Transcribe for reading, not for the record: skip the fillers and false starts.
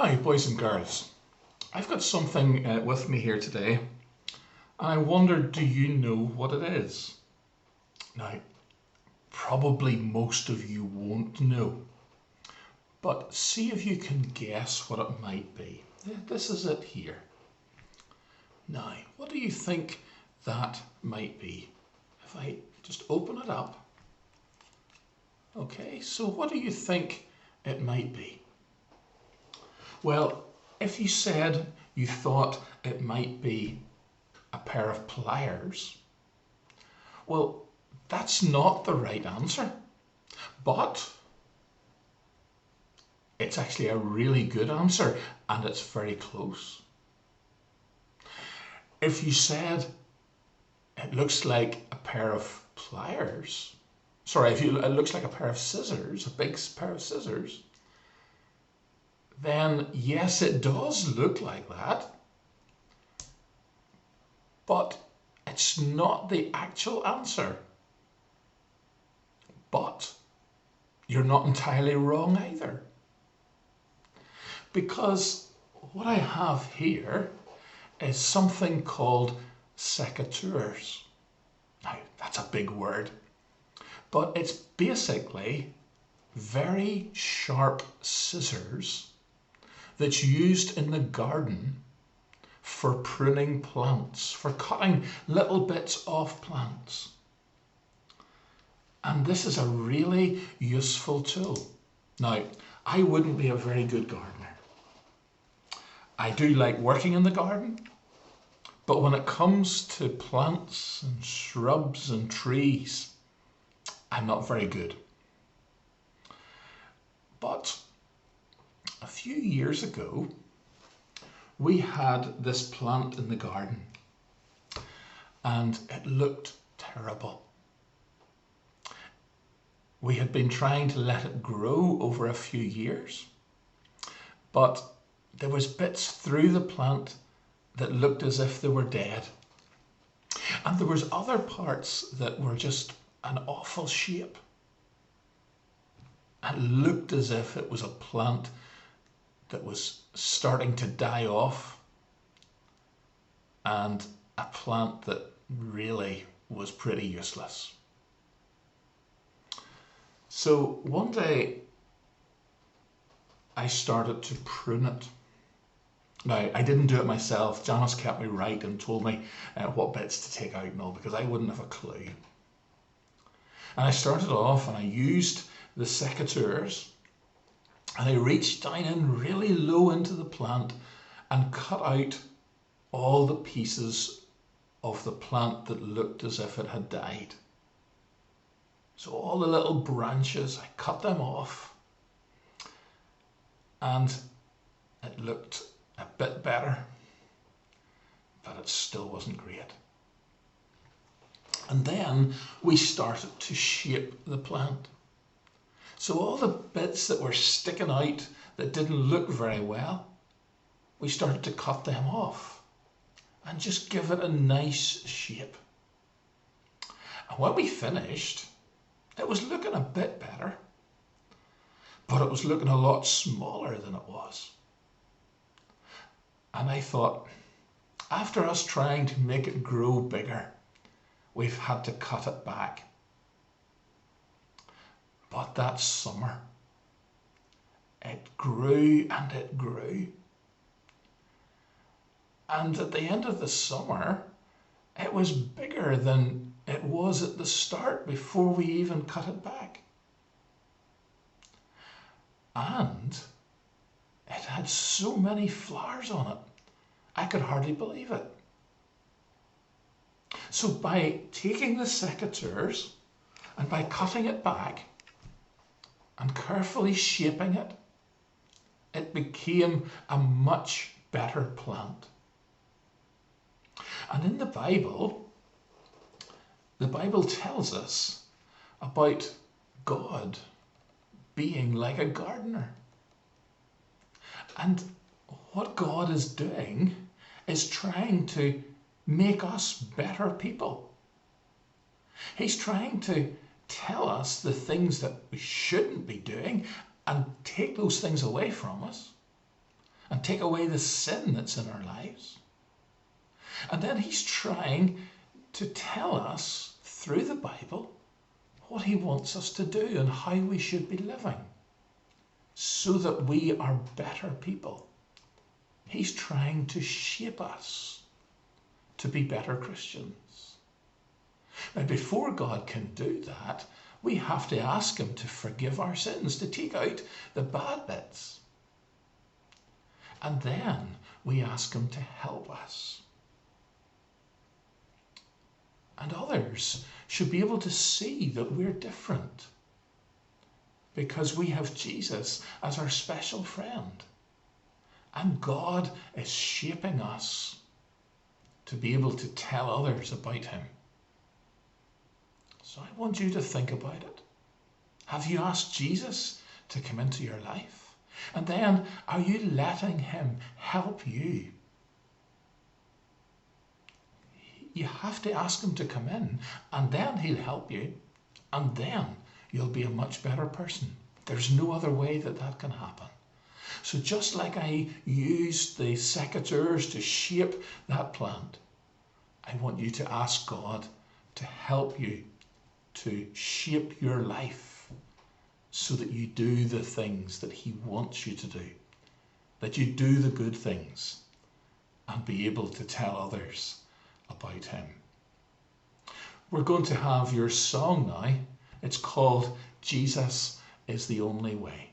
Now, boys and girls, I've got something with me here today. I wonder, do you know what it is? Now, probably most of you won't know, but see if you can guess what it might be. This is it here. Now, what do you think that might be? If I just open it up. Okay, so what do you think it might be? Well, if you said you thought it might be a pair of pliers, well, that's not the right answer, but it's actually a really good answer and it's very close. If you said it looks like a pair of pliers, it looks like a pair of scissors, a big pair of scissors, then yes, it does look like that, but it's not the actual answer. But you're not entirely wrong either, because what I have here is something called secateurs. Now, that's a big word, but it's basically very sharp scissors that's used in the garden for pruning plants, for cutting little bits off plants. And this is a really useful tool. Now, I wouldn't be a very good gardener. I do like working in the garden, but when it comes to plants and shrubs and trees, I'm not very good. But a few years ago, we had this plant in the garden and it looked terrible. We had been trying to let it grow over a few years, but there was bits through the plant that looked as if they were dead. And there was other parts that were just an awful shape. It looked as if it was a plant that was starting to die off, and a plant that really was pretty useless. So one day I started to prune it. Now, I didn't do it myself. Janice kept me right and told me what bits to take out and all, because I wouldn't have a clue. And I started off and I used the secateurs, and I reached down in really low into the plant and cut out all the pieces of the plant that looked as if it had died. So all the little branches, I cut them off, and it looked a bit better, but it still wasn't great. And then we started to shape the plant. So all the bits that were sticking out that didn't look very well, we started to cut them off and just give it a nice shape. And when we finished, it was looking a bit better, but it was looking a lot smaller than it was. And I thought, after us trying to make it grow bigger, we've had to cut it back. But that summer, it grew and it grew. And at the end of the summer, it was bigger than it was at the start before we even cut it back. And it had so many flowers on it, I could hardly believe it. So by taking the secateurs and by cutting it back and carefully shaping it, it became a much better plant. And in the Bible tells us about God being like a gardener. And what God is doing is trying to make us better people. He's trying to tell us the things that we shouldn't be doing and take those things away from us, and take away the sin that's in our lives. And then he's trying to tell us through the Bible what he wants us to do and how we should be living so that we are better people. He's trying to shape us to be better Christians. Now, before God can do that, we have to ask him to forgive our sins, to take out the bad bits. And then we ask him to help us. And others should be able to see that we're different because we have Jesus as our special friend. And God is shaping us to be able to tell others about him. So I want you to think about it. Have you asked Jesus to come into your life? And then, are you letting him help you? You have to ask him to come in, and then he'll help you, and then you'll be a much better person. There's no other way that that can happen. So just like I used the secateurs to shape that plant, I want you to ask God to help you to shape your life so that you do the things that he wants you to do, that you do the good things and be able to tell others about him. We're going to have your song now. It's called Jesus is the Only Way.